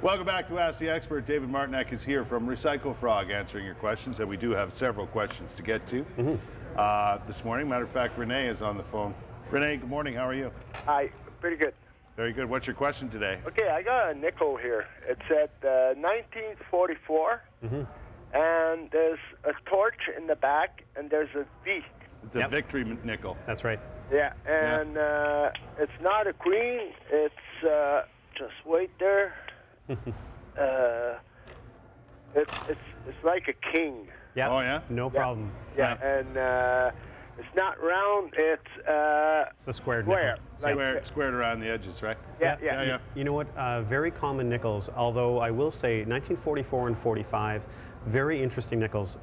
Welcome back to Ask the Expert. David Martinek is here from Recycle Frog answering your questions, and we do have several questions to get to this morning. Matter of fact, Renee is on the phone. Renee, good morning. How are you? Hi, pretty good. Very good. What's your question today? Okay, I got a nickel here. It's at 1944, and there's a torch in the back, and there's a V. It's a victory nickel. That's right. Yeah, and it's not a queen. It's just wait there. It's like a king. Yeah. Oh yeah. No problem. Yeah, and it's not round. It's the squared square. nickel. Squared around the edges, right? Yeah. You know what? Very common nickels. Although I will say, 1944 and 45. Very interesting nickels.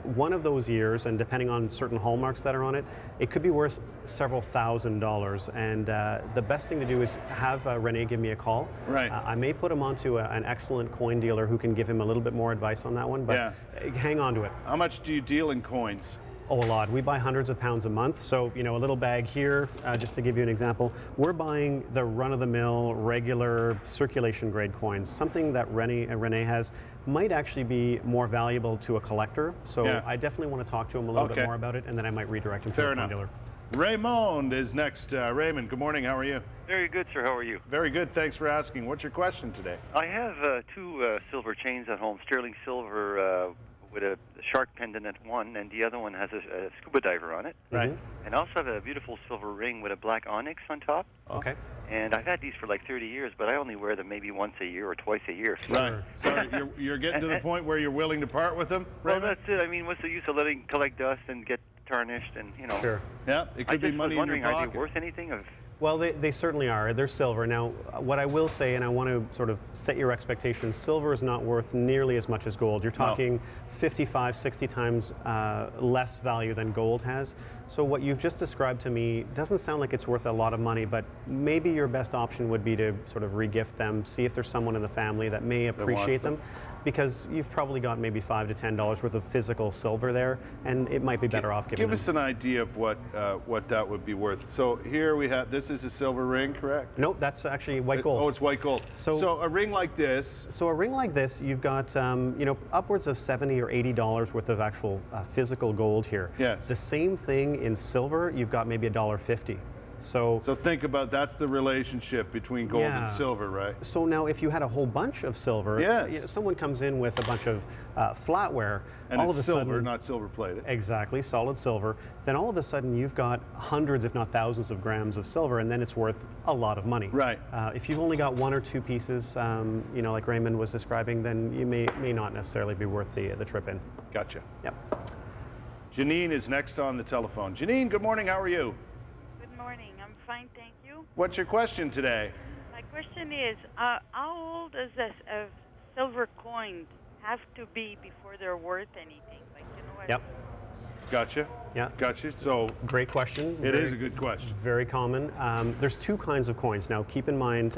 One of those years, and depending on certain hallmarks that are on it, it could be worth several $1,000s. And the best thing to do is have Renee give me a call. Right. I may put him onto an excellent coin dealer who can give him a little bit more advice on that one, but hang on to it. How much do you deal in coins? Oh, a lot. We buy hundreds of pounds a month. So, you know, a little bag here, just to give you an example, we're buying the run-of-the-mill, regular circulation grade coins. Something that Renee has might actually be more valuable to a collector. So I definitely want to talk to him a little bit more about it, and then I might redirect him to a coin dealer. Raymond is next. Raymond, good morning. How are you? Very good, sir. How are you? Very good. Thanks for asking. What's your question today? I have two silver chains at home, sterling silver with a shark pendant at one, and the other one has a scuba diver on it. Right. And I also have a beautiful silver ring with a black onyx on top. Okay. And I've had these for like 30 years, but I only wear them maybe once a year or twice a year. Right. So you're getting to the point where you're willing to part with them? Well, that's it. I mean, what's the use of letting collect dust and get tarnished and, you know. Sure. Yeah, it could be money in your pocket. Are they worth anything? Well, they certainly are. They're silver. Now, what I will say, and I want to sort of set your expectations, silver is not worth nearly as much as gold. You're talking 55, 60 times less value than gold has. So what you've just described to me doesn't sound like it's worth a lot of money, but maybe your best option would be to sort of regift them, see if there's someone in the family that may appreciate them. Because you've probably got maybe $5 to $10 worth of physical silver there, and it might be better off giving them. Give us an idea of what that would be worth. So here we have, this is a silver ring, correct? Nope, that's actually white gold. Oh, it's white gold. So a ring like this. So a ring like this, you've got you know, upwards of $70 or $80 worth of actual physical gold here. Yes. The same thing in silver, you've got maybe $1.50. So think about, that's the relationship between gold and silver, right? So now if you had a whole bunch of silver, someone comes in with a bunch of flatware, and all it's of a silver, sudden, not silver plated. Exactly, solid silver. Then all of a sudden you've got hundreds, if not thousands of grams of silver, and then it's worth a lot of money. Right. If you've only got one or two pieces, you know, like Raymond was describing, then you may not necessarily be worth the trip in. Gotcha. Yep. Janine is next on the telephone. Janine, good morning. How are you? Good morning. I'm fine, thank you. What's your question today? My question is, how old does a silver coin have to be before they're worth anything? Like, you know what? Yep. Gotcha. Yeah. Gotcha. So great question. It is a good question. Very common. There's two kinds of coins. Now keep in mind,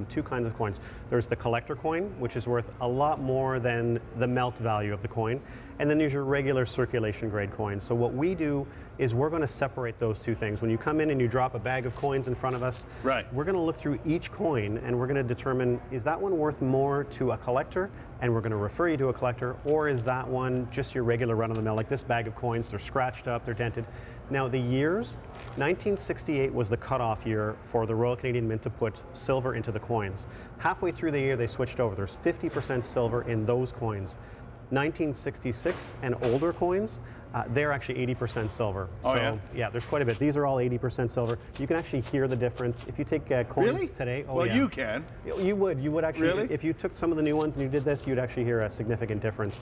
two kinds of coins. There's the collector coin, which is worth a lot more than the melt value of the coin. And then there's your regular circulation grade coins. So what we do is we're going to separate those two things. When you come in and you drop a bag of coins in front of us, we're going to look through each coin and we're going to determine, is that one worth more to a collector? And we're going to refer you to a collector, or is that one just your regular run-of-the-mill, like this bag of coins? They're scratched up, they're dented. Now the years, 1968 was the cutoff year for the Royal Canadian Mint to put silver into the coins. Halfway through the year they switched over. There's 50% silver in those coins. 1966 and older coins, they're actually 80% silver. Yeah, there's quite a bit. These are all 80% silver. You can actually hear the difference. If you take coins today, you can. You would actually. Really? If you took some of the new ones and you did this, you'd actually hear a significant difference.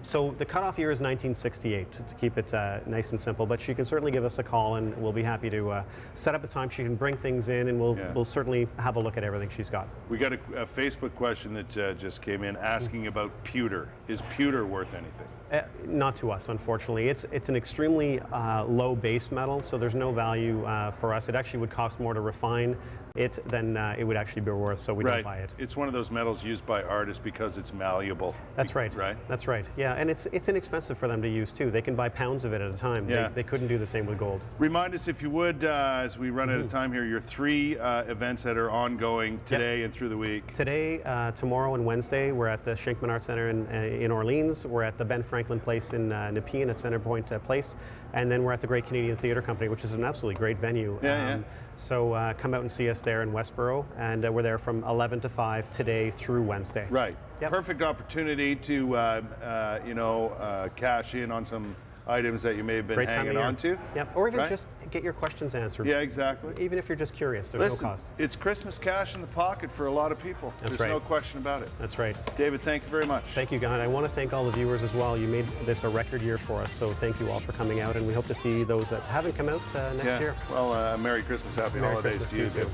So the cutoff year is 1968 to keep it nice and simple. But she can certainly give us a call and we'll be happy to set up a time. She can bring things in and we'll certainly have a look at everything she's got. We got a Facebook question that just came in asking about pewter. Is pewter worth anything? Not to us, unfortunately. unfortunately. It's an extremely low base metal, so there's no value for us. It actually would cost more to refine it than it would actually be worth, so we don't buy it. It's one of those metals used by artists because it's malleable. That's right. Right? That's right. Yeah, and it's inexpensive for them to use too. They can buy pounds of it at a time. Yeah. They couldn't do the same with gold. Remind us, if you would, as we run out of time here, your 3 events that are ongoing today and through the week. Today, tomorrow, and Wednesday, we're at the Schenkman Art Center in Orleans. We're at the Ben Franklin Place in Nepean at Centerpoint Place. And then we're at the Great Canadian Theatre Company, which is an absolutely great venue. So come out and see us there in Westboro, and we're there from 11 to 5 today through Wednesday. Right. Yep. Perfect opportunity to, cash in on some items that you may have been hanging on to. Yep. Or even just get your questions answered. Yeah, exactly. Even if you're just curious, there's no cost. It's Christmas cash in the pocket for a lot of people. That's There's no question about it. That's right. David, thank you very much. Thank you, Guy. I want to thank all the viewers as well. You made this a record year for us, so thank you all for coming out, and we hope to see those that haven't come out next year. Well, Merry Christmas, Happy Holidays to you too.